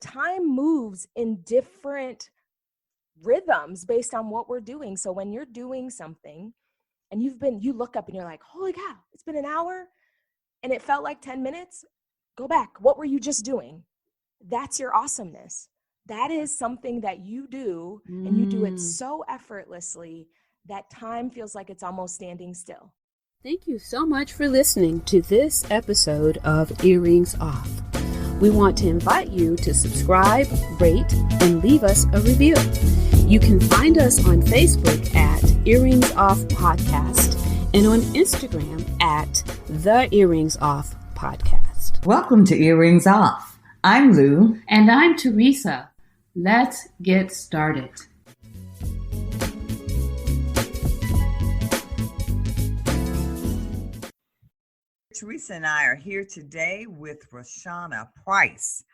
time moves in different rhythms based on what we're doing. So when you're doing something and you look up and you're like, holy cow, it's been an hour and it felt like 10 minutes, go back. What were you just doing? That's your awesomeness. That is something that you do, and you do it so effortlessly that time feels like it's almost standing still. Thank you so much for listening to this episode of Earrings Off. We want to invite you to subscribe, rate, and leave us a review. You can find us on Facebook at Earrings Off Podcast and on Instagram at The Earrings Off Podcast. Welcome to Earrings Off. I'm Lou. And I'm Teresa. Let's get started. Teresa and I are here today with Raushawna Price.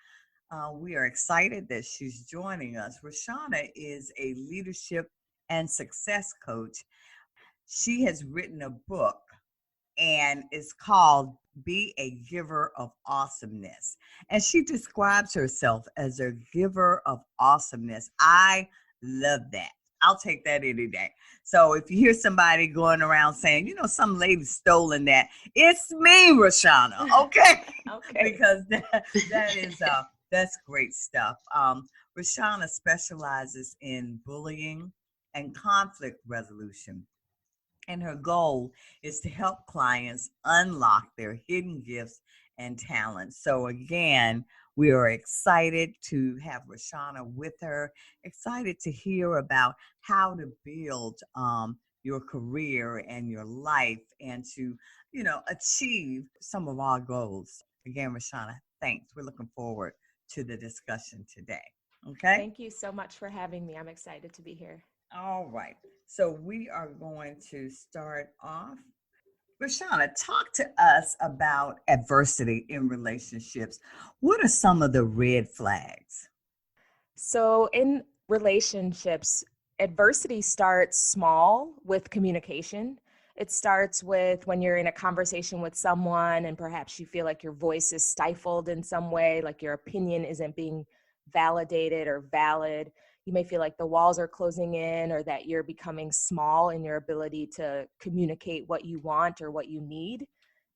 We are excited that she's joining us. Raushawna is a leadership and success coach. She has written a book and it's called Be a Giver of Awesomeness. And she describes herself as a giver of awesomeness. I love that. I'll take that any day. So if you hear somebody going around saying, you know, some lady stolen that, it's me, Raushawna, okay? Okay. Because that's great stuff. Raushawna specializes in bullying and conflict resolution. And her goal is to help clients unlock their hidden gifts and talents. So again, we are excited to have Raushawna with her, excited to hear about how to build your career and your life and to, you know, achieve some of our goals. Again, Raushawna, thanks. We're looking forward to the discussion today. Okay? Thank you so much for having me. I'm excited to be here. All right. So we are going to start off. Raushawna, talk to us about adversity in relationships. What are some of the red flags? So in relationships, adversity starts small with communication. It starts with when you're in a conversation with someone and perhaps you feel like your voice is stifled in some way, like your opinion isn't being validated or valid. You may feel like the walls are closing in or that you're becoming small in your ability to communicate what you want or what you need.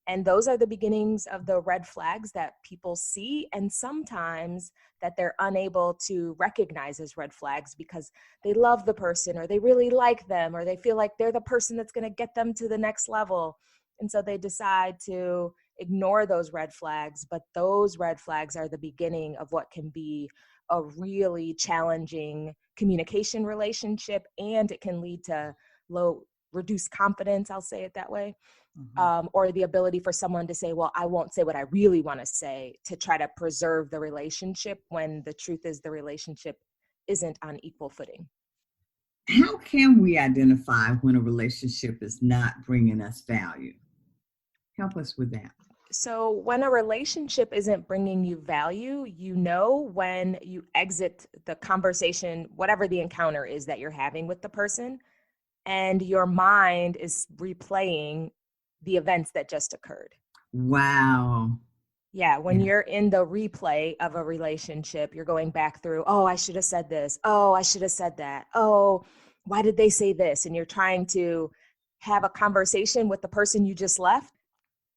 And those are the beginnings of the red flags that people see, and sometimes that they're unable to recognize as red flags because they love the person or they really like them or they feel like they're the person that's going to get them to the next level. And so they decide to ignore those red flags, but those red flags are the beginning of what can be a really challenging communication relationship, and it can lead to reduced confidence, I'll say it that way, or the ability for someone to say, well, I won't say what I really want to say, to try to preserve the relationship when the truth is the relationship isn't on equal footing. How can we identify when a relationship is not bringing us value? Help us with that. So when a relationship isn't bringing you value, you know when you exit the conversation, whatever the encounter is that you're having with the person, and your mind is replaying the events that just occurred. Wow. Yeah, when you're in the replay of a relationship, you're going back through, oh, I should have said this. Oh, I should have said that. Oh, why did they say this? And you're trying to have a conversation with the person you just left,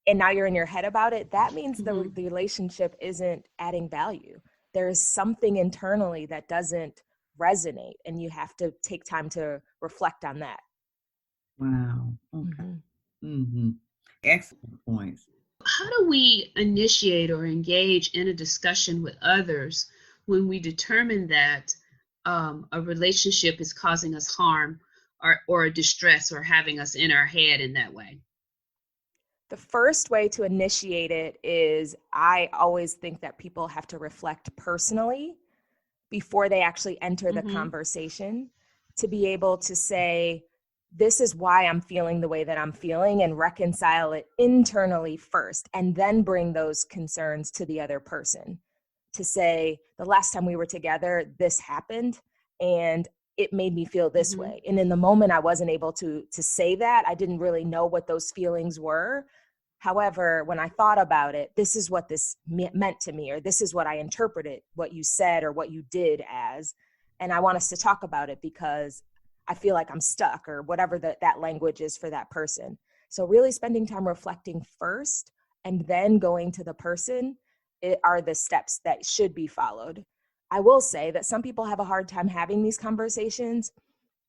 and now you're in your head about it. That means the relationship isn't adding value. There is something internally that doesn't resonate, and you have to take time to reflect on that. Wow. Okay. Excellent points. How do we initiate or engage in a discussion with others when we determine that a relationship is causing us harm or a distress or having us in our head in that way? The first way to initiate it is, I always think that people have to reflect personally before they actually enter the conversation, to be able to say, this is why I'm feeling the way that I'm feeling, and reconcile it internally first, and then bring those concerns to the other person to say, the last time we were together, this happened and it made me feel this way. And in the moment, I wasn't able to say that. I didn't really know what those feelings were. However, when I thought about it, this is what this meant to me, or this is what I interpreted what you said or what you did as. And I want us to talk about it because I feel like I'm stuck, or whatever that language is for that person. So really spending time reflecting first and then going to the person are the steps that should be followed. I will say that some people have a hard time having these conversations,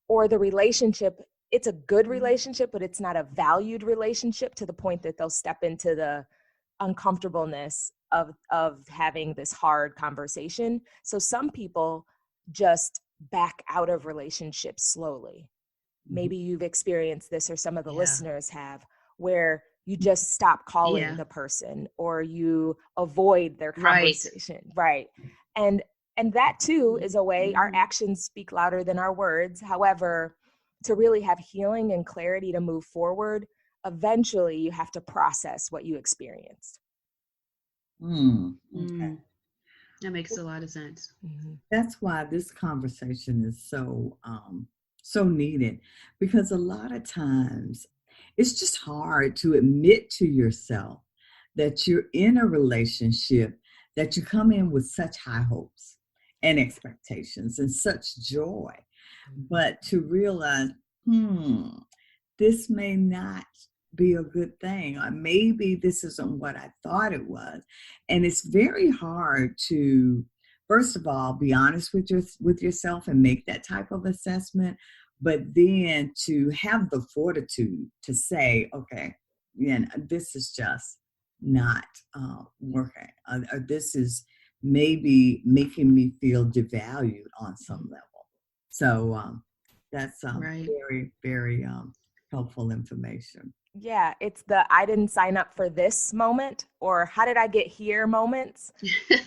or the relationship, it's a good relationship, but it's not a valued relationship to the point that they'll step into the uncomfortableness of having this hard conversation. So some people just back out of relationships slowly. Maybe you've experienced this, or some of the listeners have, where you just stop calling the person, or you avoid their conversation. Right. And that too is a way. Our actions speak louder than our words. However, to really have healing and clarity to move forward, eventually you have to process what you experienced. Okay. That makes a lot of sense. That's why this conversation is so needed, because a lot of times it's just hard to admit to yourself that you're in a relationship, that you come in with such high hopes and expectations and such joy, but to realize, this may not be a good thing, or maybe this isn't what I thought it was. And it's very hard to, first of all, be honest with yourself and make that type of assessment, but then to have the fortitude to say, okay, this is just not working, or this is maybe making me feel devalued on some level. So that's very, very helpful information. Yeah, it's the I didn't sign up for this moment, or how did I get here moments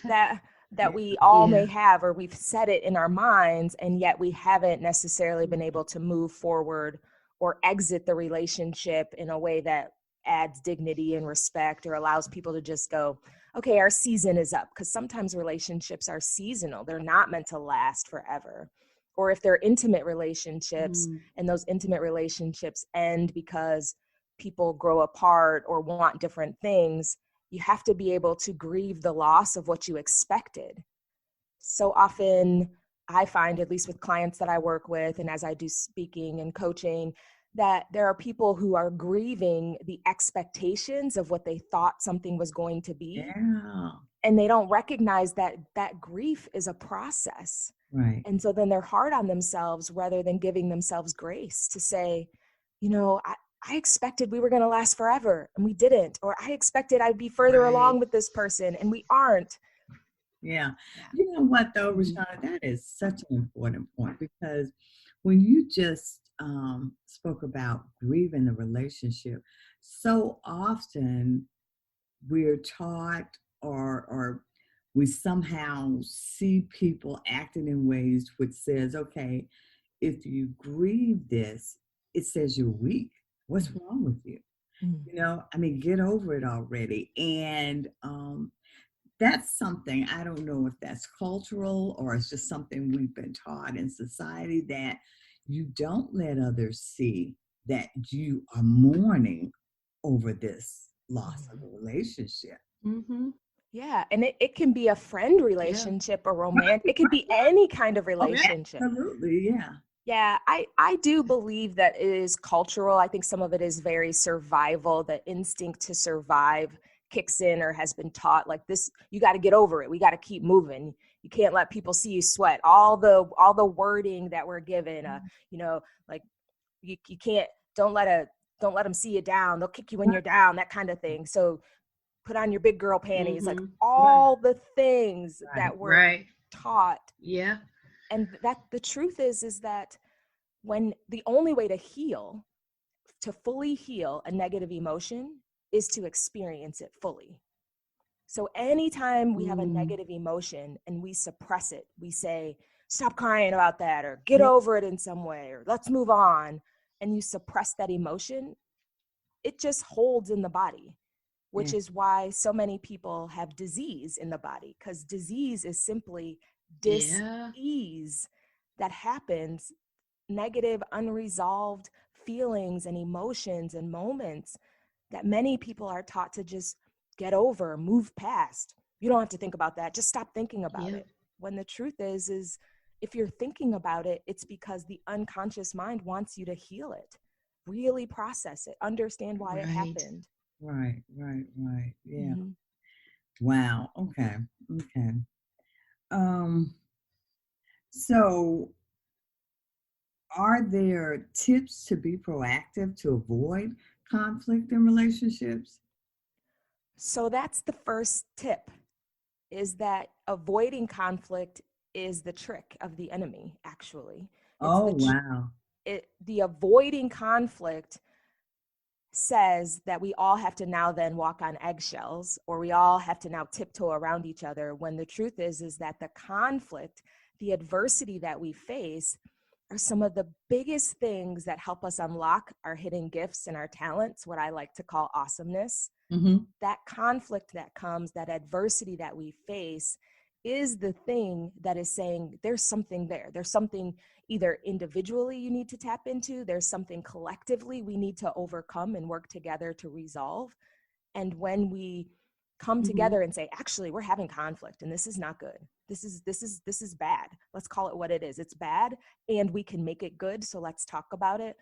that we all may have, or we've said it in our minds, and yet we haven't necessarily been able to move forward or exit the relationship in a way that adds dignity and respect, or allows people to just go, okay, our season is up. Because sometimes relationships are seasonal. They're not meant to last forever. Or if they're intimate relationships, and those intimate relationships end because people grow apart or want different things, you have to be able to grieve the loss of what you expected. So often I find, at least with clients that I work with, and as I do speaking and coaching, that there are people who are grieving the expectations of what they thought something was going to be. Yeah. And they don't recognize that grief is a process. Right. And so then they're hard on themselves rather than giving themselves grace to say, I expected we were going to last forever and we didn't, or I expected I'd be further along with this person and we aren't. Yeah. You know what though, Raushawna, that is such an important point, because when you just spoke about grieving the relationship, so often we're taught or we somehow see people acting in ways which says, okay, if you grieve this, it says you're weak. What's wrong with you? Get over it already. And that's something, I don't know if that's cultural or it's just something we've been taught in society, that you don't let others see that you are mourning over this loss of a relationship. Yeah, and it can be a friend relationship, a romantic, it could be any kind of relationship. Absolutely, yeah. Yeah, I do believe that it is cultural. I think some of it is very survival. The instinct to survive kicks in or has been taught, like this, you got to get over it. We got to keep moving. You can't let people see you sweat. All the wording that we're given, like you can't, don't let them see you down. They'll kick you when you're down, that kind of thing. So put on your big girl panties, like all the things that we're taught. Yeah. And that the truth is that when the only way to fully heal a negative emotion is to experience it fully. So anytime we have a negative emotion and we suppress it, we say, stop crying about that, or get over it in some way, or let's move on, and you suppress that emotion, it just holds in the body, which is why so many people have disease in the body, because disease is simply dis-ease that happens, negative, unresolved feelings and emotions and moments that many people are taught to just get over, move past. You don't have to think about that. Just stop thinking about it. When the truth is if you're thinking about it, it's because the unconscious mind wants you to heal it, really process it, understand why it happened. Right. Yeah. Mm-hmm. Wow. Okay. So are there tips to be proactive to avoid conflict in relationships? So that's the first tip, is that avoiding conflict is the trick of the enemy, actually. It's Oh, wow. the avoiding conflict says that we all have to now then walk on eggshells, or we all have to now tiptoe around each other, when the truth is that the conflict, the adversity that we face, are some of the biggest things that help us unlock our hidden gifts and our talents, what I like to call awesomeness. Mm-hmm. That conflict that comes, that adversity that we face, is the thing that is saying there's something there. There's something either individually you need to tap into, there's something collectively we need to overcome and work together to resolve. And when we come together and say, actually, we're having conflict and this is not good. This is bad. Let's call it what it is. It's bad and we can make it good. So let's talk about it.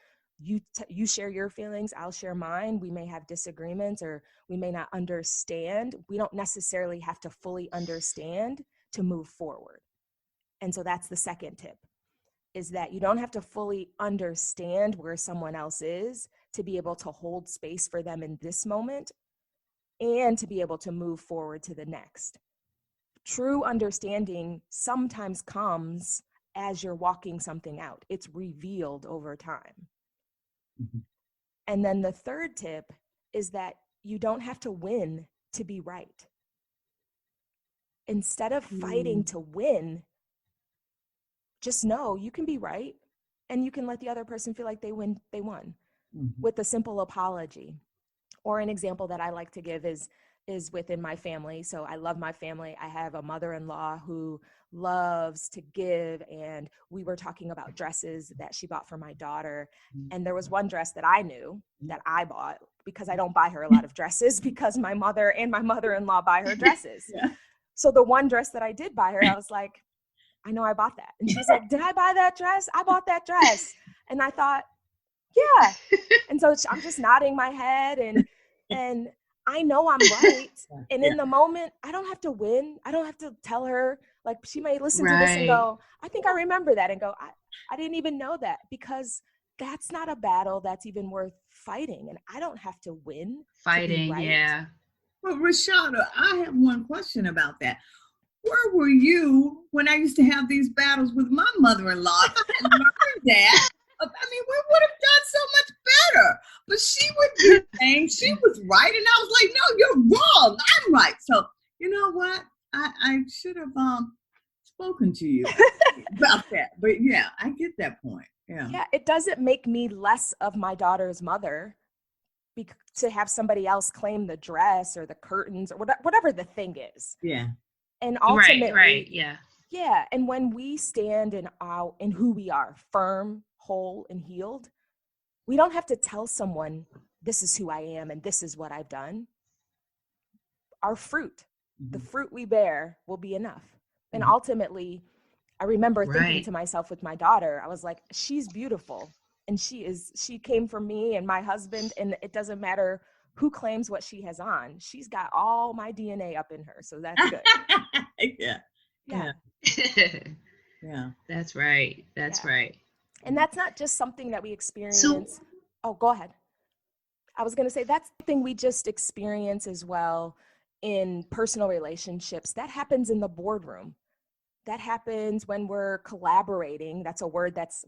You share your feelings, I'll share mine. We may have disagreements or we may not understand. We don't necessarily have to fully understand to move forward. And so that's the second tip, is that you don't have to fully understand where someone else is to be able to hold space for them in this moment and to be able to move forward to the next. True understanding sometimes comes as you're walking something out. It's revealed over time. Mm-hmm. And then the third tip is that you don't have to win to be right. Instead of fighting to win, just know you can be right and you can let the other person feel like they won with a simple apology. Or an example that I like to give is within my family. So I love my family. I have a mother-in-law who loves to give, and we were talking about dresses that she bought for my daughter. And there was one dress that I knew that I bought, because I don't buy her a lot of dresses, because my mother and my mother-in-law buy her dresses. So the one dress that I did buy her, I was like, I know I bought that. And she's like, did I buy that dress? I bought that dress. And I thought, yeah. And so I'm just nodding my head and I know I'm right. And in the moment, I don't have to win. I don't have to tell her, like, she may listen to this and go, I think I remember that, and go, I didn't even know that, because that's not a battle that's even worth fighting. And I don't have to win. Fighting, to be right. yeah. Well, Raushawna, I have one question about that. Where were you when I used to have these battles with my mother-in-law? I had learned that. I mean, we would have done so much better. But she would be saying she was right, and I was like, no, you're wrong. I'm right. So, you know what? I should have spoken to you about that. But yeah, I get that point. Yeah, it doesn't make me less of my daughter's mother to have somebody else claim the dress or the curtains or whatever the thing is. Yeah. And ultimately, right, yeah. Yeah, and when we stand in who we are, firm, whole, and healed, we don't have to tell someone, this is who I am and this is what I've done. Our fruit, the fruit we bear, will be enough. And ultimately, I remember thinking to myself with my daughter, I was like, she's beautiful. And she came from me and my husband, and it doesn't matter who claims what she has on. She's got all my DNA up in her. So that's good. Yeah. That's right. That's right. And that's not just something that we experience. Go ahead. I was going to say that's something we just experience as well in personal relationships. That happens in the boardroom. That happens when we're collaborating. That's a word that's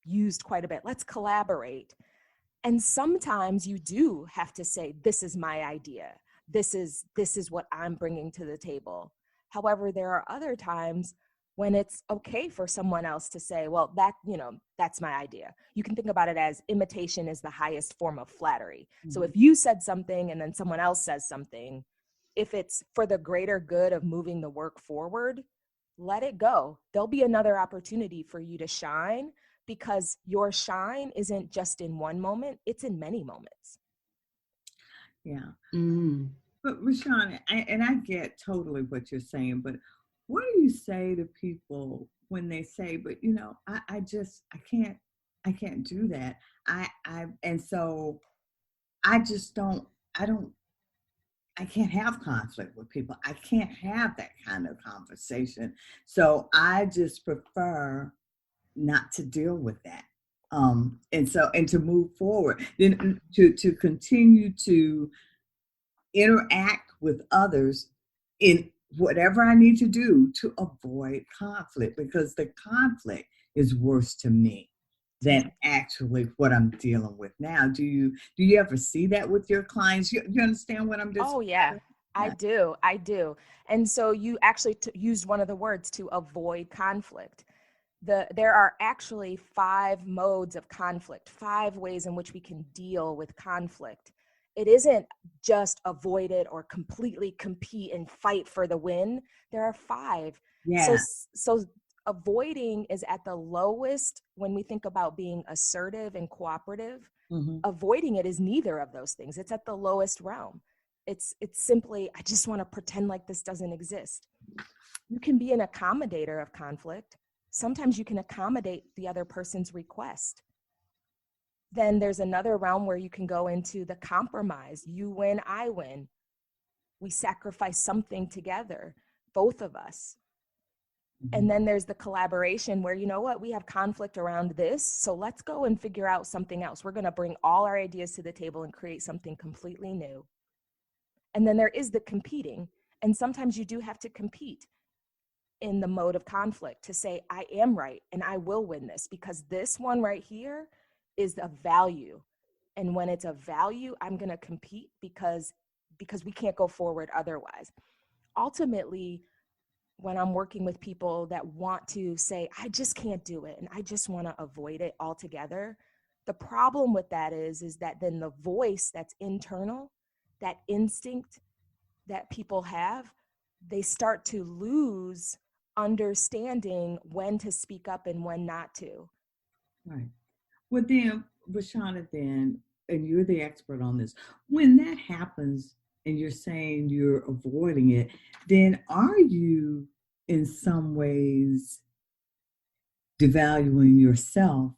used quite a bit. Let's collaborate. And sometimes you do have to say, this is my idea. This is what I'm bringing to the table. However, there are other times when it's okay for someone else to say, well, that's my idea. You can think about it as imitation is the highest form of flattery. So if you said something and then someone else says something, if it's for the greater good of moving the work forward, let it go. There'll be another opportunity for you to shine, because your shine isn't just in one moment, it's in many moments. Yeah. Mm. But Raushawna, I get totally what you're saying, but what do you say to people when they say, but I can't do that. And so I just don't, I don't, I can't have conflict with people. I can't have that kind of conversation. So I just prefer not to deal with that. And to move forward, then to continue to interact with others in whatever I need to do to avoid conflict, because the conflict is worse to me than actually what I'm dealing with now. Do you ever see that with your clients? You understand what I'm just Oh, yeah, I yeah. do. I do. And so you actually used one of the words to avoid conflict. There are actually 5 modes of conflict, 5 ways in which we can deal with conflict. It isn't just avoid it or completely compete and fight for the win. There are 5. So Yeah. so avoiding is at the lowest when we think about being assertive and cooperative. Hmm. Avoiding it is neither of those things. It's at the lowest realm. It's simply, I just want to pretend like this doesn't exist. You can be an accommodator of conflict. Sometimes you can accommodate the other person's request. Then there's another realm where you can go into the compromise. You win, I win. We sacrifice something together, both of us. Hmm. And then there's the collaboration where, you know what, we have conflict around this. So let's go and figure out something else. We're going to bring all our ideas to the table and create something completely new. And then there is the competing. And sometimes you do have to compete in the mode of conflict to say, I am right and I will win this because this one right here is a value. And when it's a value, I'm going to compete because we can't go forward otherwise. Ultimately, when I'm working with people that want to say, I just can't do it and I just want to avoid it altogether, the problem with that is that then the voice that's internal, that instinct that people have, they start to lose understanding when to speak up and when not to. Right. Well, then, Raushawna, then, and you're the expert on this, when that happens and you're saying you're avoiding it, then are you in some ways devaluing yourself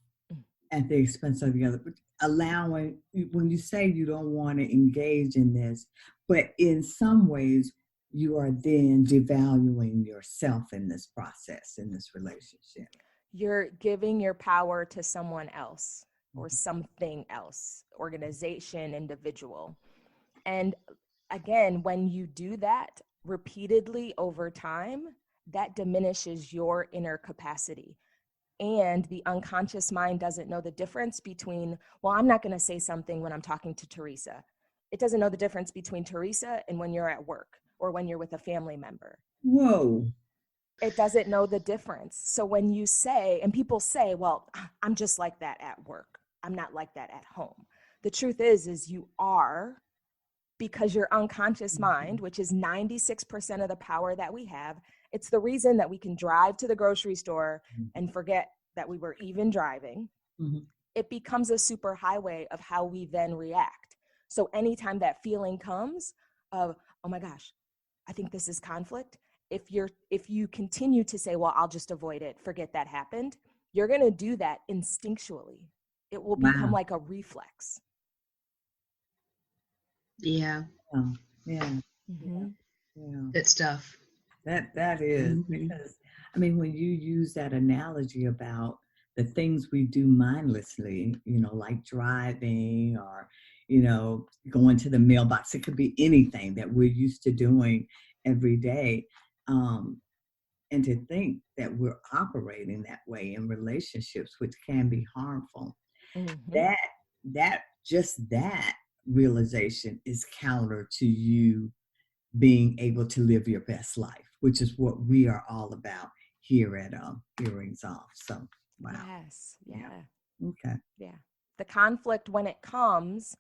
at the expense of the other? Allowing, when you say you don't want to engage in this, but in some ways, you are then devaluing yourself in this process, in this relationship. You're giving your power to someone else or something else, organization, individual. And again, when you do that repeatedly over time, that diminishes your inner capacity. And the unconscious mind doesn't know the difference between, well, I'm not going to say something when I'm talking to Teresa. It doesn't know the difference between Teresa and when you're at work or when you're with a family member. Whoa. It doesn't know the difference. So when you say, and people say, well, I'm just like that at work, I'm not like that at home. The truth is you are, because your unconscious mind, which is 96% of the power that we have, it's the reason that we can drive to the grocery store and forget that we were even driving. Mm-hmm. It becomes a super highway of how we then react. So anytime that feeling comes of, oh my gosh, I think this is conflict. If you continue to say, well, I'll just avoid it, forget that happened, you're going to do that instinctually. It will become Wow. like a reflex. Yeah. Oh, yeah. Mm-hmm. Yeah. Good stuff. That is Mm-hmm. because I mean when you use that analogy about the things we do mindlessly, like driving or going to the mailbox. It could be anything that we're used to doing every day. Um, and to think that we're operating that way in relationships, which can be harmful. Mm-hmm. That realization is counter to you being able to live your best life, which is what we are all about here at Earrings Off. So, wow. Yes. Yeah. Yeah. Okay. Yeah. The conflict, when it comes,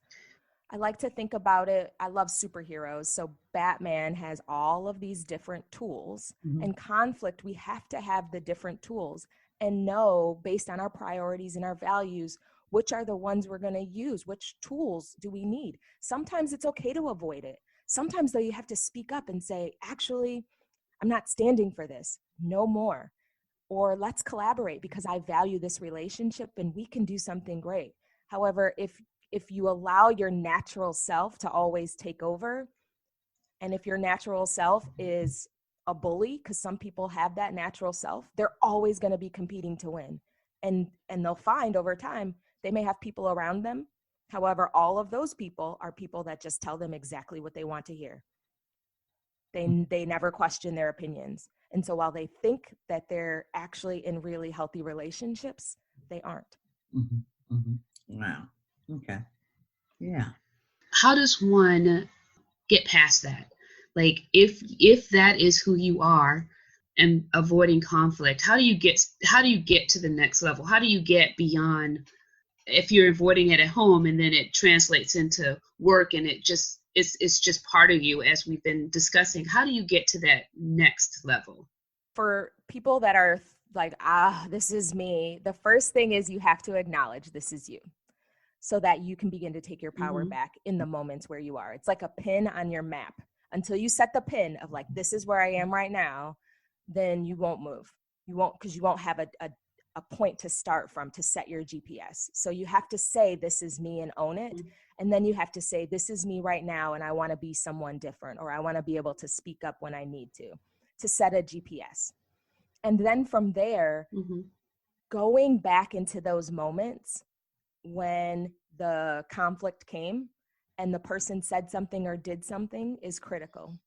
I like to think about it. I love superheroes. So Batman has all of these different tools. Mm-hmm. And conflict, we have to have the different tools and know based on our priorities and our values Which are the ones we're going to use? Which tools do we need? Sometimes it's okay to avoid it. Sometimes, though, you have to speak up and say, actually, I'm not standing for this. No more. Or let's collaborate because I value this relationship and we can do something great. However, if you allow your natural self to always take over, and if your natural self is a bully, because some people have that natural self, they're always going to be competing to win. And they'll find over time, they may have people around them. However, all of those people are people that just tell them exactly what they want to hear. They never question their opinions. And so while they think that they're actually in really healthy relationships, they aren't. Mm-hmm. Mm-hmm. Wow. Okay. Yeah. How does one get past that? Like if that is who you are and avoiding conflict, how do you get to the next level? How do you get beyond, if you're avoiding it at home and then it translates into work and it's just part of you, as we've been discussing? How do you get to that next level? For people that are like, this is me, the first thing is you have to acknowledge this is you, so that you can begin to take your power back in the moments where you are. It's like a pin on your map. Until you set the pin of like, this is where I am right now, then you won't move. You won't, because you won't have a point to start from to set your GPS. So you have to say, this is me, and own it. And then you have to say, this is me right now, and I want to be someone different, or I want to be able to speak up when I need to set a GPS. And then from there, going back into those moments when the conflict came and the person said something or did something is critical,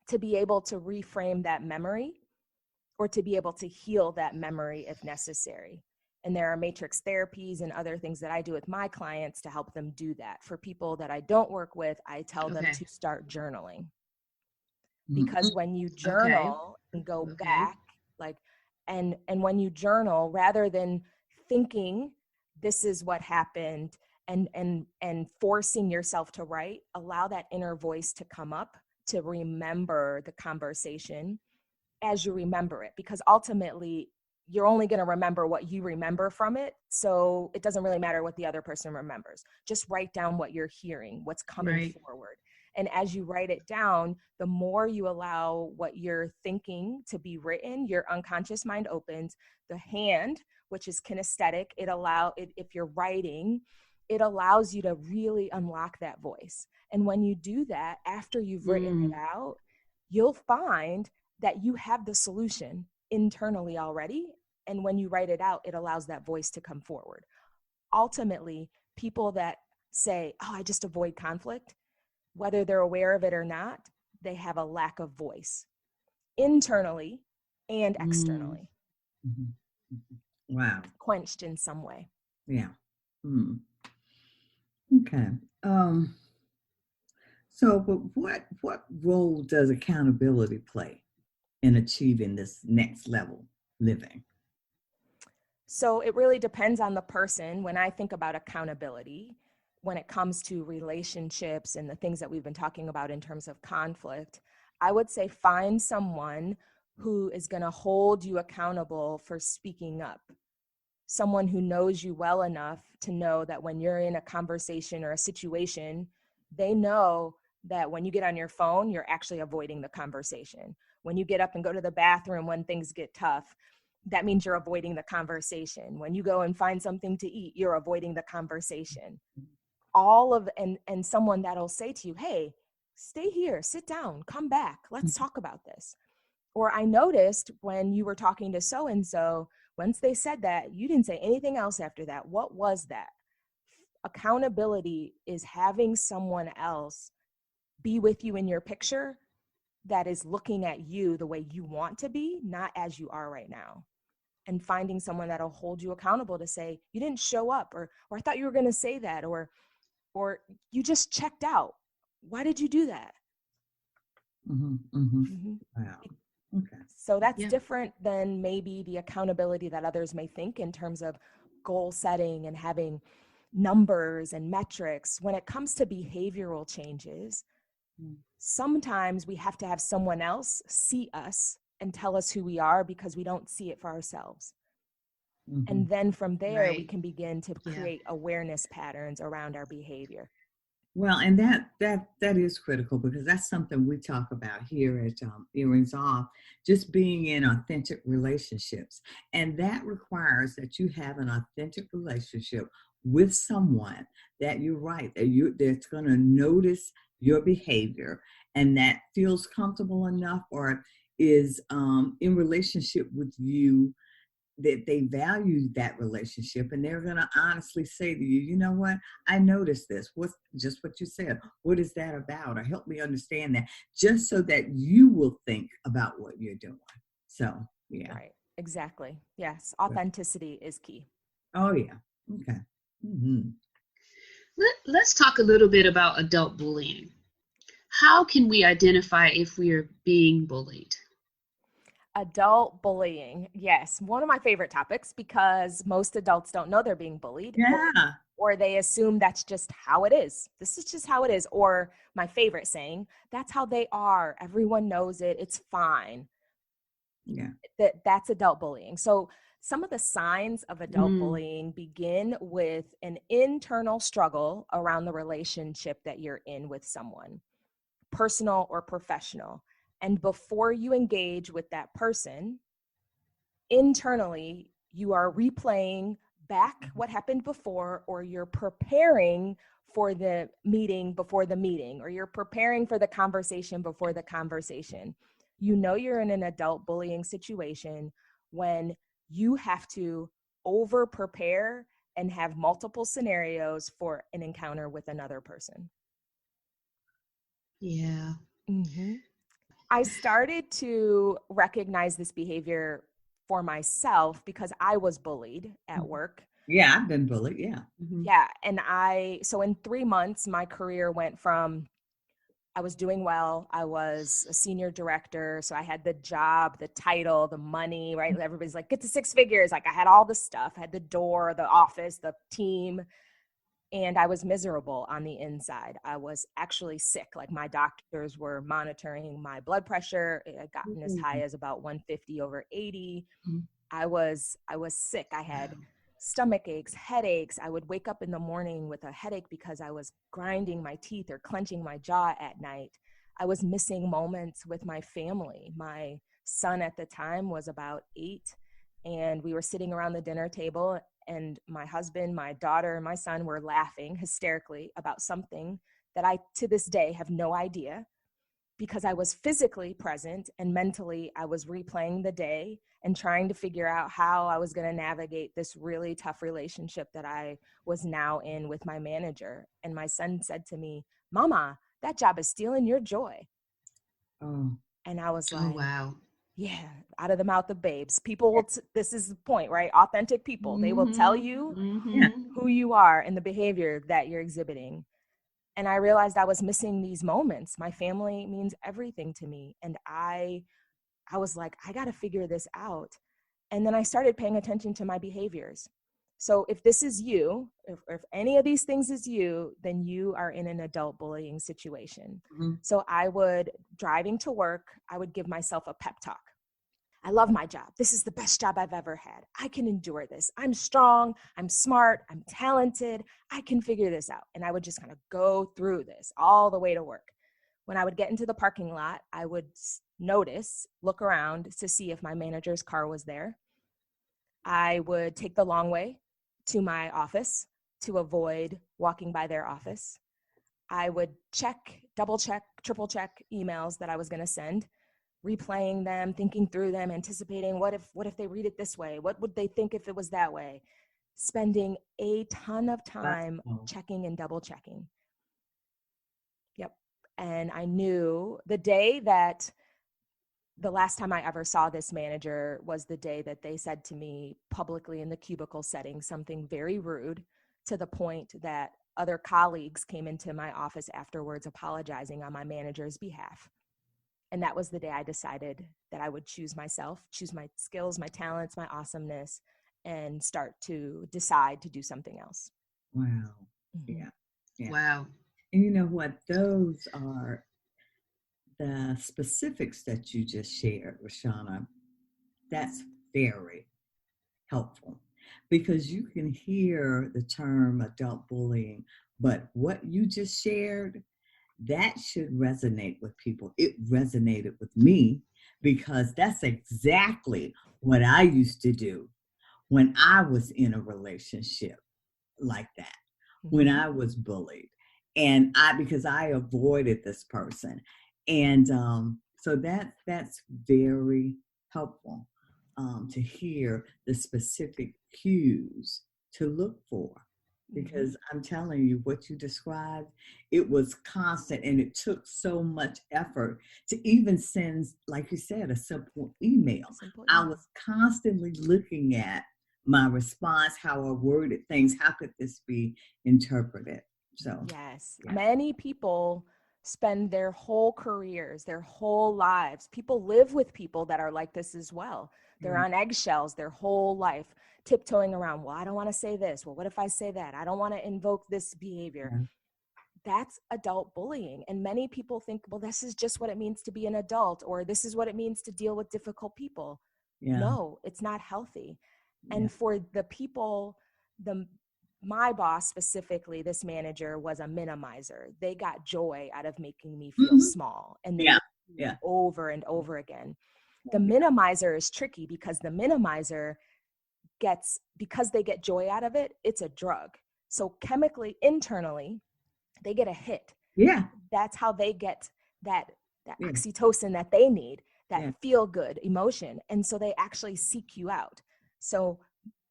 to be able to reframe that memory or to be able to heal that memory if necessary. And there are matrix therapies and other things that I do with my clients to help them do that. For people that I don't work with, I tell them to start journaling. Because when you journal and go back, like, and when you journal, rather than thinking this is what happened and forcing yourself to write, allow that inner voice to come up, to remember the conversation as you remember it, because ultimately you're only going to remember what you remember from it. So it doesn't really matter what the other person remembers. Just write down what you're hearing, what's coming forward. And as you write it down, the more you allow what you're thinking to be written, your unconscious mind opens. The hand, which is kinesthetic, if you're writing, it allows you to really unlock that voice. And when you do that, after you've written it out, you'll find that you have the solution internally already. And when you write it out, it allows that voice to come forward. Ultimately, people that say, I just avoid conflict, whether they're aware of it or not, they have a lack of voice internally and externally. Wow. Quenched in some way. Yeah. Okay. So, but what role does accountability play in achieving this next level living? So it really depends on the person. When I think about accountability, when it comes to relationships and the things that we've been talking about in terms of conflict, I would say find someone who is going to hold you accountable for speaking up. Someone who knows you well enough to know that when you're in a conversation or a situation, they know that when you get on your phone, you're actually avoiding the conversation. When you get up and go to the bathroom when things get tough, that means you're avoiding the conversation. When you go and find something to eat, you're avoiding the conversation. And someone that'll say to you, hey, stay here, sit down, come back, let's talk about this. Or I noticed when you were talking to so-and-so, once they said that, you didn't say anything else after that. What was that? Accountability is having someone else be with you in your picture that is looking at you the way you want to be, not as you are right now. And finding someone that'll hold you accountable to say, you didn't show up, or I thought you were going to say that, or you just checked out. Why did you do that? Wow. Okay. So that's different than maybe the accountability that others may think in terms of goal setting and having numbers and metrics. When it comes to behavioral changes, sometimes we have to have someone else see us and tell us who we are because we don't see it for ourselves. And then from there, we Right. can begin to Yeah. create awareness patterns around our behavior. Well, and that is critical because that's something we talk about here at Earrings Off, just being in authentic relationships, and that requires that you have an authentic relationship with someone that you're right that you that's going to notice your behavior and that feels comfortable enough or is in relationship with you that they value that relationship and they're going to honestly say to you, you know what, I noticed this. What's just what you said? What is that about? Or help me understand that just so that you will think about what you're doing. So, yeah. Right. Exactly. Yes. Authenticity is key. Oh, yeah. Okay. Mm-hmm. Let's talk a little bit about adult bullying. How can we identify if we are being bullied? Adult bullying. Yes. One of my favorite topics because most adults don't know they're being bullied Yeah. or they assume that's just how it is. This is just how it is. Or my favorite saying, that's how they are. Everyone knows it. It's fine. Yeah. That's adult bullying. So some of the signs of adult Mm. bullying begin with an internal struggle around the relationship that you're in with someone, personal or professional. And before you engage with that person, internally, you are replaying back what happened before, or you're preparing for the meeting before the meeting, or you're preparing for the conversation before the conversation. You know you're in an adult bullying situation when you have to over prepare and have multiple scenarios for an encounter with another person. Yeah. Mm-hmm. I started to recognize this behavior for myself because I was bullied at work. Yeah, I've been bullied. Yeah. Mm-hmm. Yeah. And so in 3 months, my career went from I was doing well. I was a senior director. So I had the job, the title, the money, right? Everybody's like, get to 6 figures. Like I had all the stuff, I had the door, the office, the team. And I was miserable on the inside. I was actually sick. Like my doctors were monitoring my blood pressure. It had gotten as high as about 150 over 80. Mm-hmm. I was sick. I had stomach aches, headaches. I would wake up in the morning with a headache because I was grinding my teeth or clenching my jaw at night. I was missing moments with my family. My son at the time was about 8, and we were sitting around the dinner table, and my husband, my daughter, and my son were laughing hysterically about something that I, to this day, have no idea, because I was physically present and mentally I was replaying the day and trying to figure out how I was going to navigate this really tough relationship that I was now in with my manager. And my son said to me, Mama, that job is stealing your joy. Oh. And I was Oh, like, wow. yeah, out of the mouth of babes. People will, this is the point, right? Authentic people, they will tell you Yeah. who you are and the behavior that you're exhibiting. And I realized I was missing these moments. My family means everything to me. And I was like, I got to figure this out. And then I started paying attention to my behaviors. So if this is you, if any of these things is you, then you are in an adult bullying situation. Mm-hmm. So I would, driving to work, I would give myself a pep talk. I love my job. This is the best job I've ever had. I can endure this. I'm strong. I'm smart. I'm talented. I can figure this out. And I would just kind of go through this all the way to work. When I would get into the parking lot, I would look around to see if my manager's car was there. I would take the long way to my office to avoid walking by their office. I would check, double check, triple check emails that I was going to send, replaying them, thinking through them, anticipating what if they read it this way? What would they think if it was that way? Spending a ton of time checking and double checking. Yep. And I knew the last time I ever saw this manager was the day that they said to me publicly in the cubicle setting something very rude, to the point that other colleagues came into my office afterwards apologizing on my manager's behalf. And that was the day I decided that I would choose myself, choose my skills, my talents, my awesomeness, and start to decide to do something else. Wow. Mm-hmm. Yeah. Wow. And you know what? Those are the specifics that you just shared, Raushawna. That's very helpful because you can hear the term adult bullying, but what you just shared, that should resonate with people. It resonated with me because that's exactly what I used to do when I was in a relationship like that, when Mhm. I was bullied. And because I avoided this person. And so that's very helpful to hear the specific cues to look for. Mhm. Because I'm telling you, what you described, it was constant and it took so much effort to even send, like you said, a simple email. A simple I email. was constantly looking at my response, how I worded things, how could this be interpreted? So, Yes. yeah. Many people spend their whole careers, their whole lives. People live with people that are like this as well. They're Yeah. on eggshells their whole life, tiptoeing around. Well, I don't want to say this. Well, what if I say that? I don't want to invoke this behavior. Yeah. That's adult bullying. And many people think, well, this is just what it means to be an adult, or this is what it means to deal with difficult people. Yeah. No, it's not healthy. Yeah. And for the people, the my boss specifically, this manager was a minimizer. They got joy out of making me feel Mhm. small, and they Yeah. would do it Yeah. over and over again. The Yeah. minimizer is tricky because the minimizer gets, because they get joy out of it, it's a drug. So chemically, internally, they get a hit. Yeah. That's how they get that Yeah. oxytocin that they need, that Yeah. feel good emotion. And so they actually seek you out. So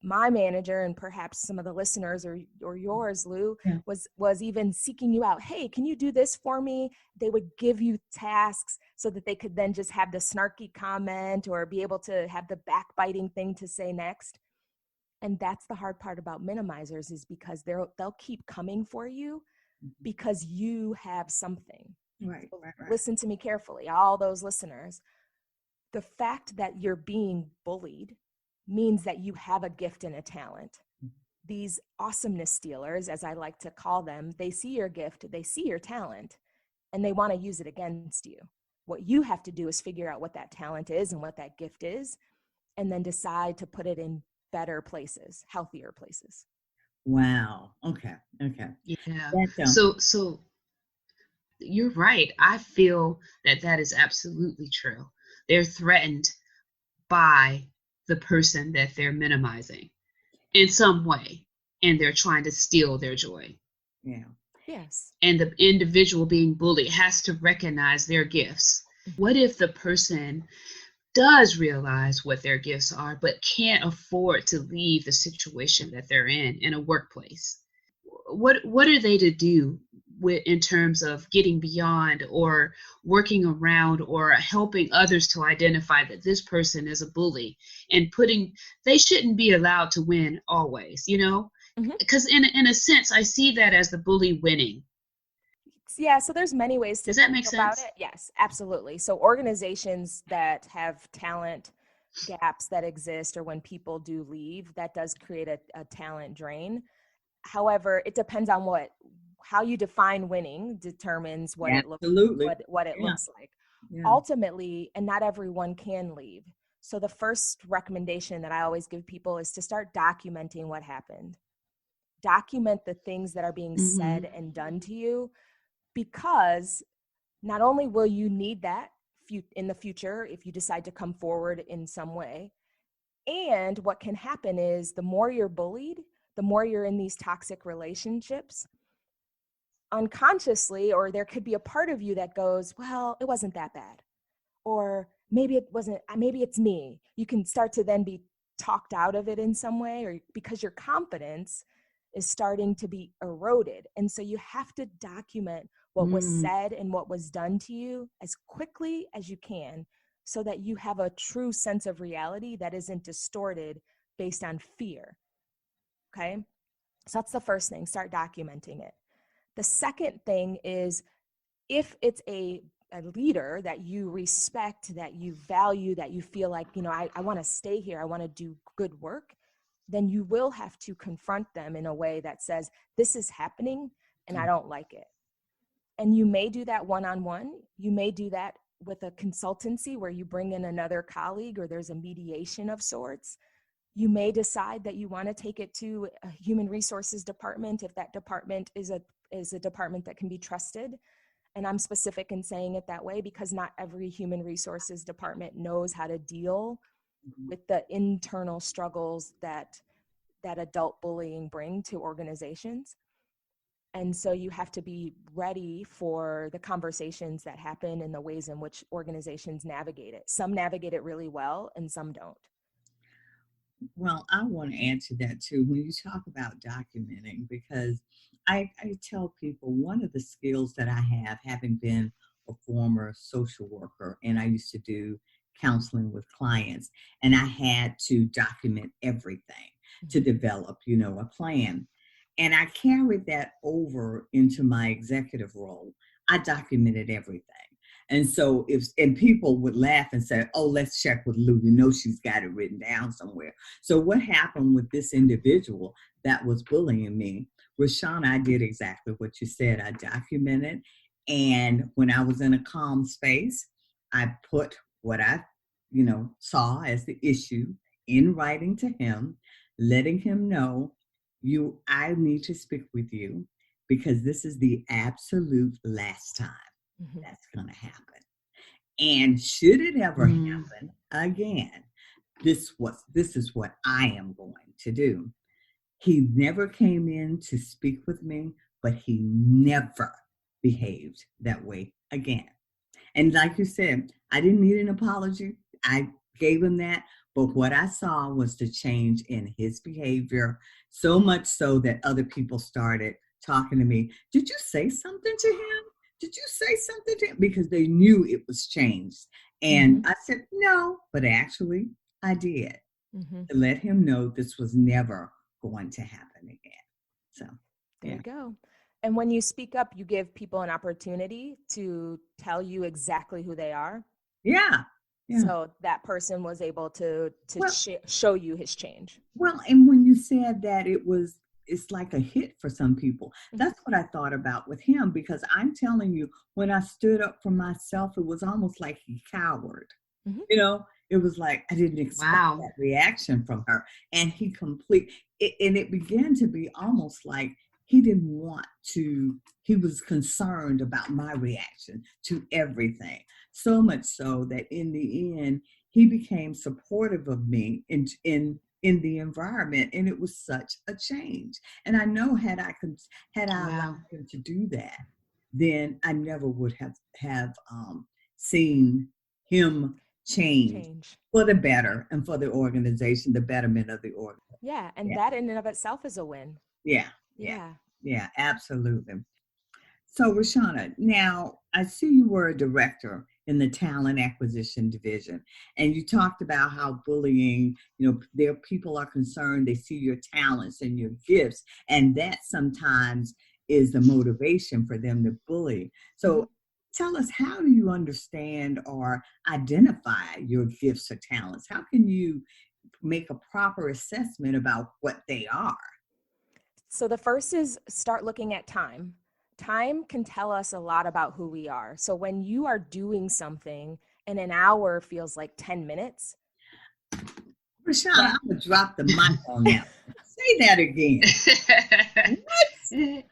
my manager, and perhaps some of the listeners, or yours, Lou, Yeah. was even seeking you out. Hey, can you do this for me? They would give you tasks so that they could then just have the snarky comment or be able to have the backbiting thing to say next. And that's the hard part about minimizers, is because they'll keep coming for you Mhm. because you have something. Right. So Right. Right. listen to me carefully, all those listeners. The fact that you're being bullied means that you have a gift and a talent. These awesomeness stealers, as I like to call them, they see your gift, they see your talent, and they want to use it against you. What you have to do is figure out what that talent is and what that gift is, and then decide to put it in better places, healthier places. Wow. Okay. Okay. Yeah. That So you're right. I feel that that is absolutely true. They're threatened by the person that they're minimizing in some way, and they're trying to steal their joy. yeah. Yes. And the individual being bullied has to recognize their gifts. What if the person does realize what their gifts are, but can't afford to leave the situation that they're in a workplace? What are they to do with, in terms of getting beyond or working around or helping others to identify that this person is a bully and putting, they shouldn't be allowed to win always, you know? Mhm. Because in a sense, I see that as the bully winning. Yeah, so there's many ways to Does that think make about sense? it. Yes, absolutely. So organizations that have talent gaps that exist, or when people do leave, that does create a talent drain. However, it depends on how you define winning determines what it looks Absolutely. what it Yeah. looks like. Yeah. Ultimately, and not everyone can leave. So the first recommendation that I always give people is to start documenting what happened. Document the things that are being Mm-hmm. said and done to you, because not only will you need that in the future if you decide to come forward in some way, and what can happen is the more you're bullied, the more you're in these toxic relationships, unconsciously, or there could be a part of you that goes, well, it wasn't that bad, or maybe it wasn't, maybe it's me. You can start to then be talked out of it in some way, or because your confidence is starting to be eroded. And so you have to document what was Mm. said and what was done to you as quickly as you can, so that you have a true sense of reality that isn't distorted based on fear. Okay. So that's the first thing, start documenting it. The second thing is, if it's a leader that you respect, that you value, that you feel like, I want to stay here, I want to do good work, then you will have to confront them in a way that says, this is happening and I don't like it. And you may do that one-on-one. You may do that with a consultancy where you bring in another colleague, or there's a mediation of sorts. You may decide that you want to take it to a human resources department if that department is a department that can be trusted. And I'm specific in saying it that way because not every human resources department knows how to deal with the internal struggles that adult bullying bring to organizations. And so you have to be ready for the conversations that happen and the ways in which organizations navigate it. Some navigate it really well and some don't. Well, I want to answer that too when you talk about documenting, because I tell people one of the skills that I have, having been a former social worker, and I used to do counseling with clients, and I had to document everything to develop, a plan. And I carried that over into my executive role. I documented everything. And so and people would laugh and say, oh, let's check with Lou. She's got it written down somewhere. So what happened with this individual that was bullying me? Raushawna, I did exactly what you said. I documented. And when I was in a calm space, I put what I, saw as the issue in writing to him, letting him know, I need to speak with you because this is the absolute last time that's going to happen. And should it ever happen again, this is what I am going to do. He never came in to speak with me, but he never behaved that way again. And like you said, I didn't need an apology. I gave him that. But what I saw was the change in his behavior, so much so that other people started talking to me. Did you say something to him? Did you say something to him? Because they knew it was changed. And I said, no, but actually I did. To let him know this was never going to happen again. So there you go. And when you speak up, you give people an opportunity to tell you exactly who they are. Yeah. So that person was able to show you his change. Well, and when you said that it's like a hit for some people. That's what I thought about with him, because I'm telling you, when I stood up for myself, it was almost like he cowered. It was like I didn't expect that reaction from her. And and it began to be almost like he didn't want to, he was concerned about my reaction to everything. So much so that in the end, he became supportive of me in the environment. And it was such a change. And I know had I allowed him to do that, then I never would have seen him change for the better and for the organization, the betterment of the organization. Yeah. And that in and of itself is a win. Yeah, absolutely. So, Raushawna, now I see you were a director in the talent acquisition division, and you talked about how bullying, their people are concerned, they see your talents and your gifts, and that sometimes is the motivation for them to bully. So tell us, how do you understand or identify your gifts or talents? How can you make a proper assessment about what they are? So the first is start looking at time. Time can tell us a lot about who we are. So when you are doing something and an hour feels like 10 minutes. Raushawna, I'm going to drop the mic on that. Say that again. What?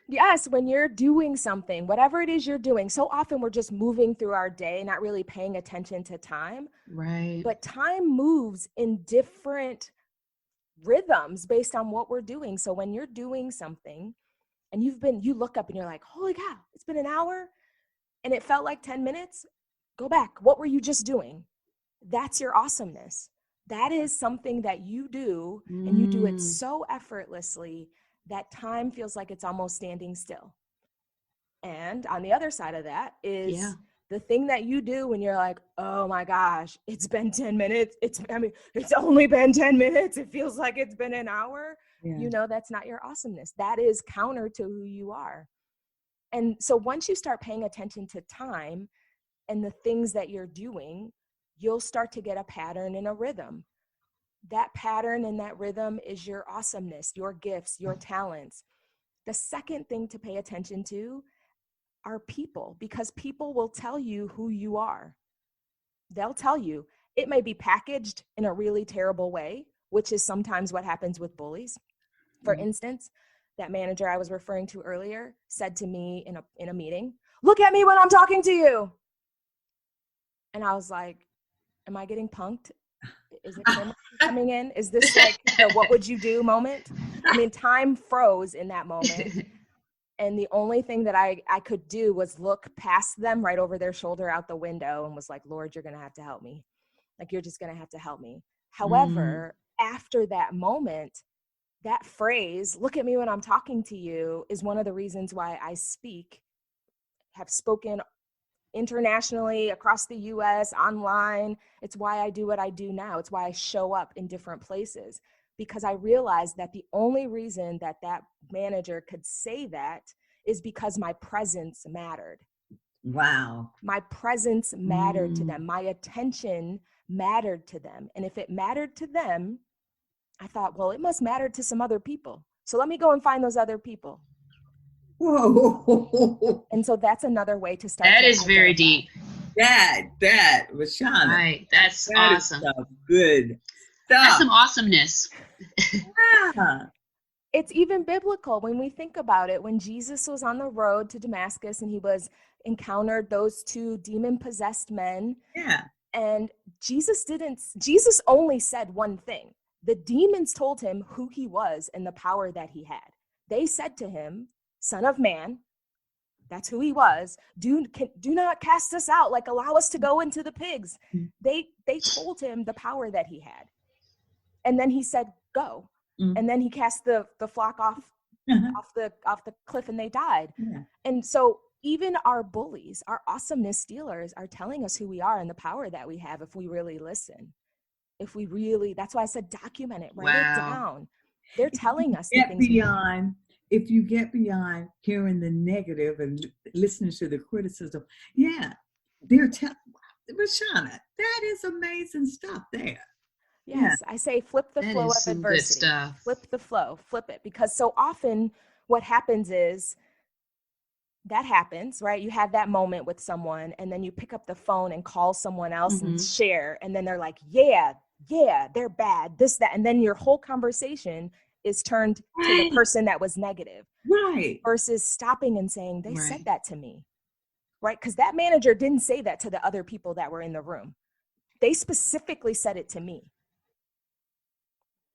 Yes, when you're doing something, whatever it is you're doing, so often we're just moving through our day, not really paying attention to time. Right. But time moves in different rhythms based on what we're doing. So when you're doing something and you look up and you're like, holy cow, it's been an hour and it felt like 10 minutes, go back. What were you just doing? That's your awesomeness. That is something that you do and you do it so effortlessly that time feels like it's almost standing still. And on the other side of that is the thing that you do when you're like, oh my gosh, it's been 10 minutes. It's only been 10 minutes. It feels like it's been an hour. Yeah. That's not your awesomeness. That is counter to who you are. And so once you start paying attention to time and the things that you're doing, you'll start to get a pattern and a rhythm. That pattern and that rhythm is your awesomeness, your gifts, your talents. The second thing to pay attention to are people, because people will tell you who you are. They'll tell you. It may be packaged in a really terrible way which is sometimes what happens with bullies. For instance, that manager I was referring to earlier said to me in a meeting, "Look at me when I'm talking to you." And I was like, am I getting punked? Is a camera coming in? Is this like the what would you do moment? I mean, time froze in that moment. And the only thing that I could do was look past them right over their shoulder out the window and was like, Lord, you're going to have to help me. Like, you're just going to have to help me. However, after that moment, that phrase, "look at me when I'm talking to you," is one of the reasons why I have spoken internationally, across the US, online. It's why I do what I do now. It's why I show up in different places, because I realized that the only reason that that manager could say that is because my presence mattered. Wow. My presence mattered to them. My attention mattered to them. And if it mattered to them, I thought, well, it must matter to some other people. So let me go and find those other people. Whoa. And so that's another way to start. That is very deep. That, Raushawna. Right. That's that awesome. Is some good stuff. That's some awesomeness. Yeah. It's even biblical when we think about it. When Jesus was on the road to Damascus and he encountered those two demon-possessed men. Yeah. And Jesus only said one thing. The demons told him who he was and the power that he had. They said to him, "Son of man," that's who he was, do not cast us out, like allow us to go into the pigs. They told him the power that he had. And then he said, "Go." And then he cast the flock off the cliff and they died. Yeah. And so even our bullies, our awesomeness stealers, are telling us who we are and the power that we have if we really listen. That's why I said document it, write it down. They're telling us the things if you get beyond hearing the negative and listening to the criticism, they're telling Raushawna, that is amazing stuff there. Yes, I say flip the flow of adversity. Flip the flow, flip it. Because so often what happens is that happens, right? You have that moment with someone and then you pick up the phone and call someone else and share. And then they're like, yeah, they're bad, this, that. And then your whole conversation is turned to the person that was negative. Right. Versus stopping and saying, they said that to me, right? Because that manager didn't say that to the other people that were in the room. They specifically said it to me.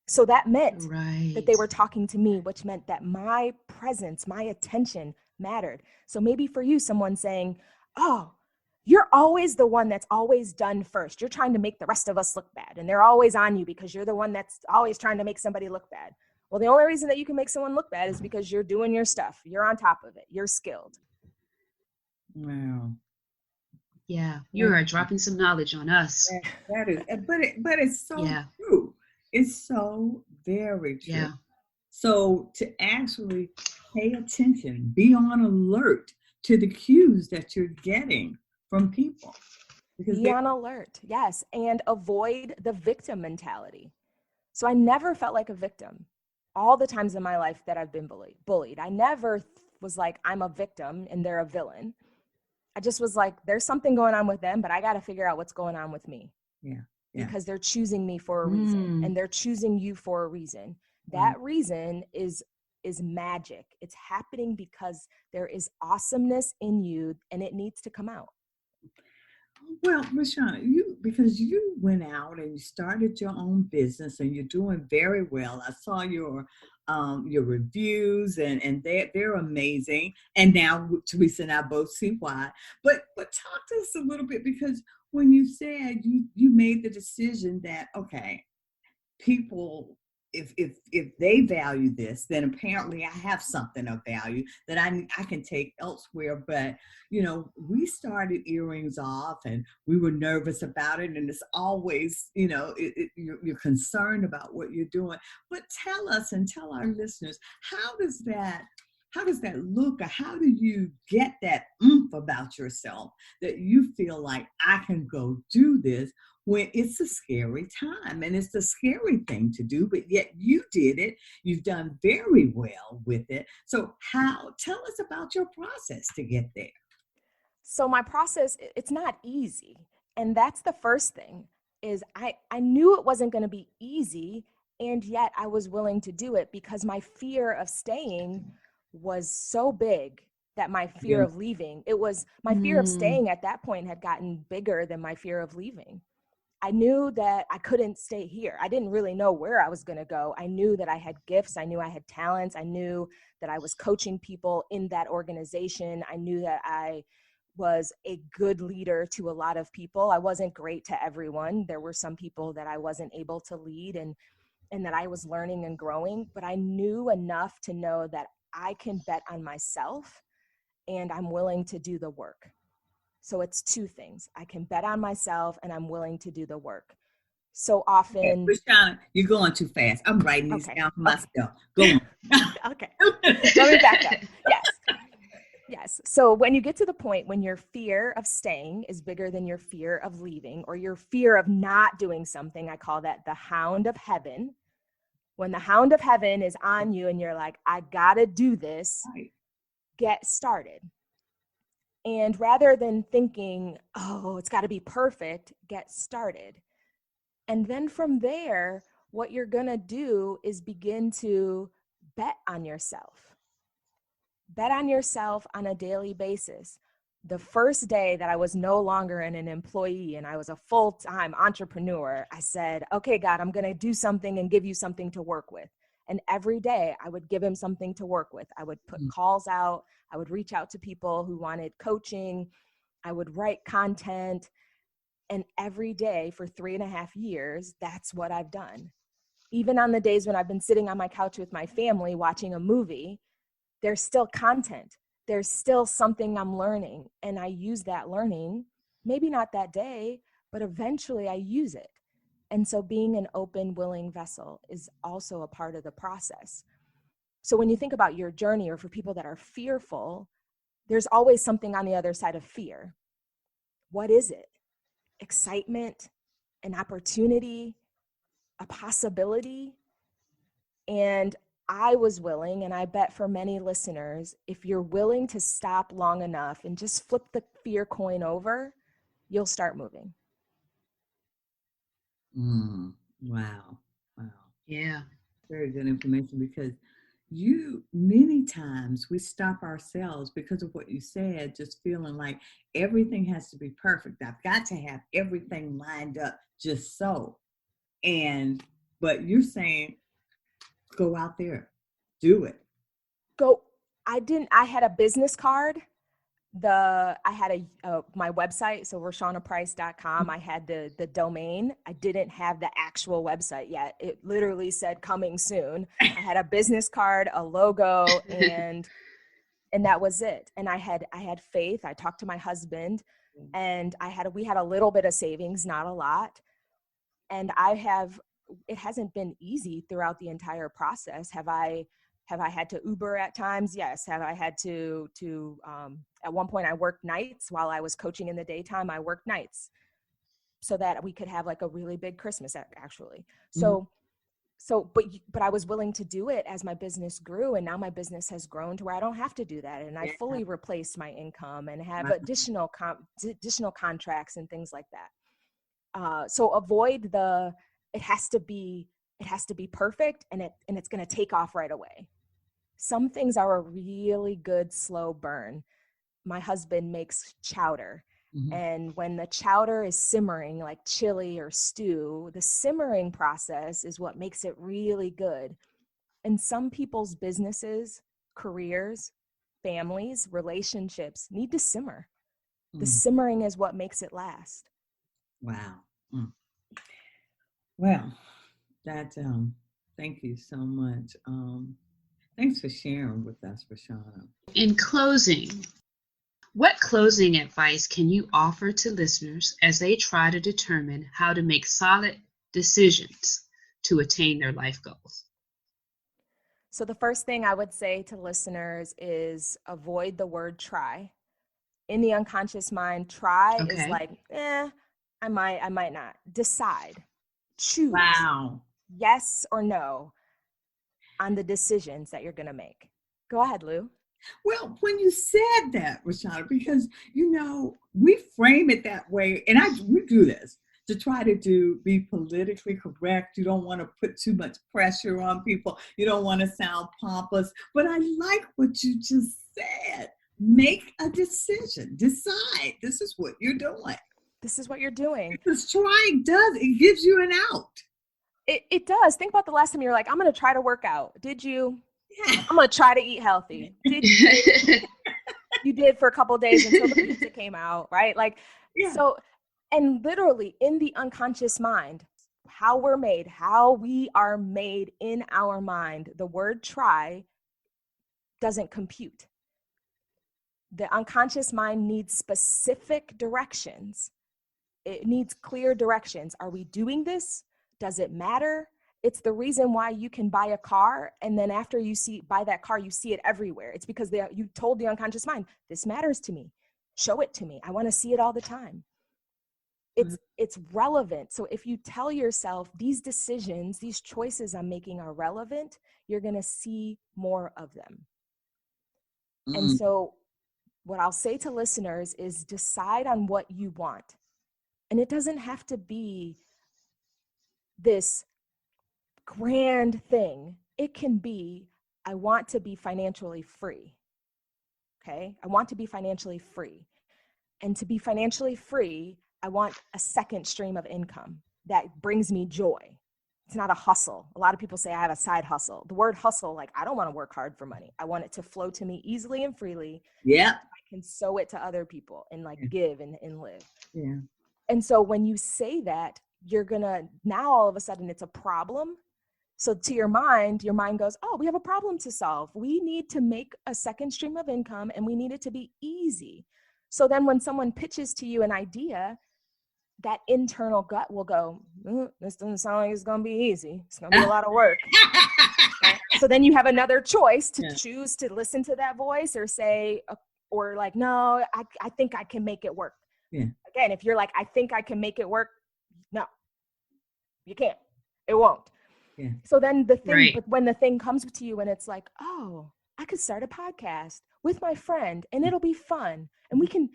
So that meant that they were talking to me, which meant that my presence, my attention mattered. So maybe for you, someone saying, "Oh, you're always the one that's always done first. You're trying to make the rest of us look bad. And they're always on you because you're the one that's always trying to make somebody look bad." Well, the only reason that you can make someone look bad is because you're doing your stuff. You're on top of it. You're skilled. Wow. Yeah, you are dropping some knowledge on us. That is, but it's so true. It's so very true. Yeah. So to actually pay attention, be on alert to the cues that you're getting from people. Be on alert, yes, and avoid the victim mentality. So I never felt like a victim. All the times in my life that I've been bullied, I never was like, I'm a victim and they're a villain. I just was like, there's something going on with them, but I got to figure out what's going on with me. Yeah. Because they're choosing me for a reason and they're choosing you for a reason. That reason is magic. It's happening because there is awesomeness in you and it needs to come out. Well, Raushawna, because you went out and you started your own business and you're doing very well. I saw your reviews and they're amazing. And now Teresa and I both see why. But talk to us a little bit, because when you said you made the decision that, okay, people, if they value this, then apparently I have something of value that I can take elsewhere. But, we started Earrings Off and we were nervous about it. And it's always, you're concerned about what you're doing. But tell us and tell our listeners, how does that look, or how do you get that oomph about yourself that you feel like I can go do this when it's a scary time and it's a scary thing to do, but yet you did it. You've done very well with it. So tell us about your process to get there. So my process, it's not easy. And that's the first thing is I knew it wasn't going to be easy. And yet I was willing to do it because my fear of staying was so big that my fear Yeah. of leaving, it was my fear of staying at that point had gotten bigger than my fear of leaving. I knew that I couldn't stay here. I didn't really know where I was going to go. I knew that I had gifts. I knew I had talents. I knew that I was coaching people in that organization. I knew that I was a good leader to a lot of people. I wasn't great to everyone. There were some people that I wasn't able to lead and that I was learning and growing, but I knew enough to know that I can bet on myself and I'm willing to do the work. So it's two things. I can bet on myself and I'm willing to do the work. So Okay, often. Raushawna, you're going too fast. I'm writing these Okay. down for myself. Go on. Okay. Let me back up. Yes. Yes. So when you get to the point when your fear of staying is bigger than your fear of leaving, or your fear of not doing something, I call that the hound of heaven. When the hound of heaven is on you and you're like, I gotta do this, Right. get started. And rather than thinking, oh, it's gotta be perfect, get started. And then from there, what you're gonna do is begin to bet on yourself. Bet on yourself on a daily basis. The first day that I was no longer an employee and I was a full-time entrepreneur, I said, okay, God, I'm going to do something and give you something to work with. And every day I would give him something to work with. I would put calls out. I would reach out to people who wanted coaching. I would write content. And every day for 3.5 years, that's what I've done. Even on the days when I've been sitting on my couch with my family watching a movie, there's still content. There's still something I'm learning. And I use that learning, maybe not that day, but eventually I use it. And so being an open, willing vessel is also a part of the process. So when you think about your journey, or for people that are fearful, there's always something on the other side of fear. What is it? Excitement, an opportunity, a possibility. And I was willing, and I bet for many listeners, if you're willing to stop long enough and just flip the fear coin over, you'll start moving. Wow. Wow. Yeah. Very good information, because many times we stop ourselves because of what you said, just feeling like everything has to be perfect. I've got to have everything lined up just so. But you're saying, go out there, do it. I had a business card. I had my website, so RaushawnaPrice.com. I had the domain. I didn't have the actual website yet. It literally said coming soon. I had a business card, a logo, and that was it. And I had faith. I talked to my husband, and we had a little bit of savings, not a lot. And it hasn't been easy throughout the entire process. Have I had to Uber at times? Yes. Have I had to at one point I worked nights while I was coaching in the daytime. I worked nights so that we could have like a really big Christmas actually. But I was willing to do it as my business grew, and now my business has grown to where I don't have to do that. And I fully replaced my income and have additional contracts and things like that. So avoid it has to be perfect and it's going to take off right away. Some things are a really good slow burn. My husband makes chowder. And when the chowder is simmering like chili or stew, the simmering process is what makes it really good. And some people's businesses, careers, families, relationships need to simmer. The simmering is what makes it last. Wow. Well, thank you so much. Thanks for sharing with us, Raushawna. In closing, what closing advice can you offer to listeners as they try to determine how to make solid decisions to attain their life goals? So the first thing I would say to listeners is avoid the word try. In the unconscious mind, try is like, I might not. Decide. Choose. Wow. Yes or no on the decisions that you're going to make. Go ahead, Lou. Well, when you said that, Raushawna, because we frame it that way, and we do this. to try be politically correct. You don't want to put too much pressure on people. You don't want to sound pompous. But I like what you just said. Make a decision. Decide. This is what you're doing. This is what you're doing. Because trying it gives you an out. It does. Think about the last time you were like, I'm going to try to work out. Did you? Yeah. I'm going to try to eat healthy. Did you? You did for a couple of days until the pizza came out, right? Like, yeah. So, and literally in the unconscious mind, how we are made in our mind, the word try doesn't compute. The unconscious mind needs specific directions. It needs clear directions. Are we doing this? Does it matter? It's the reason why you can buy a car, and then after you buy that car, you see it everywhere. It's because you told the unconscious mind, this matters to me. Show it to me. I want to see it all the time. It's relevant. So if you tell yourself these decisions, these choices I'm making are relevant, you're going to see more of them. And so what I'll say to listeners is decide on what you want. And it doesn't have to be this grand thing. It can be, I want to be financially free. Okay? I want to be financially free. And to be financially free, I want a second stream of income that brings me joy. It's not a hustle. A lot of people say I have a side hustle. The word hustle, like, I don't want to work hard for money. I want it to flow to me easily and freely. Yeah. I can sow it to other people and give and live. Yeah. And so when you say that, you're now all of a sudden it's a problem. So to your mind goes, oh, we have a problem to solve. We need to make a second stream of income and we need it to be easy. So then when someone pitches to you an idea, that internal gut will go, this doesn't sound like it's going to be easy. It's going to be a lot of work. So then you have another choice to choose to listen to that voice or say, or like, no, I think I can make it work. Yeah. Again, if you're like, I think I can make it work, no, you can't. It won't. Yeah. So then but when the thing comes to you and it's like, oh, I could start a podcast with my friend and it'll be fun and we can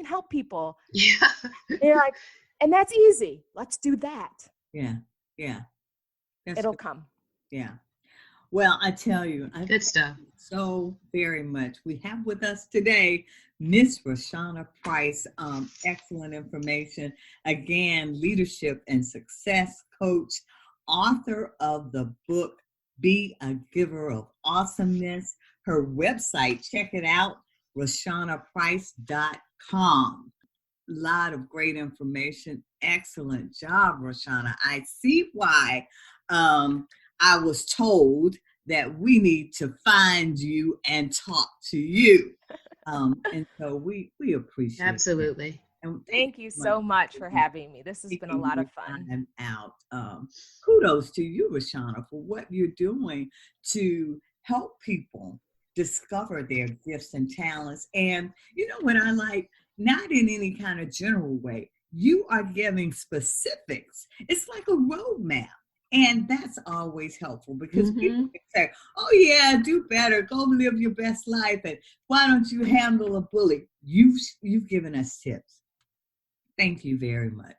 help people. Yeah. And you're like, and that's easy. Let's do that. Yeah. Yeah. It'll come. Yeah. Well, I tell you, good stuff. So very much. We have with us today Miss Raushawna Price. Excellent information. Again, leadership and success coach, author of the book Be a Giver of Awesomeness. Her website, check it out, RaushawnaPrice.com. A lot of great information. Excellent job, Raushawna. I see why I was told that we need to find you and talk to you. And so we appreciate it. Absolutely. And thank you so much for having me. This has been a lot of fun. Kudos to you, Raushawna, for what you're doing to help people discover their gifts and talents. And you know what I like? Not in any kind of general way. You are giving specifics. It's like a roadmap. And that's always helpful because people can say, oh yeah, do better. Go live your best life. And why don't you handle a bully? You've given us tips. Thank you very much.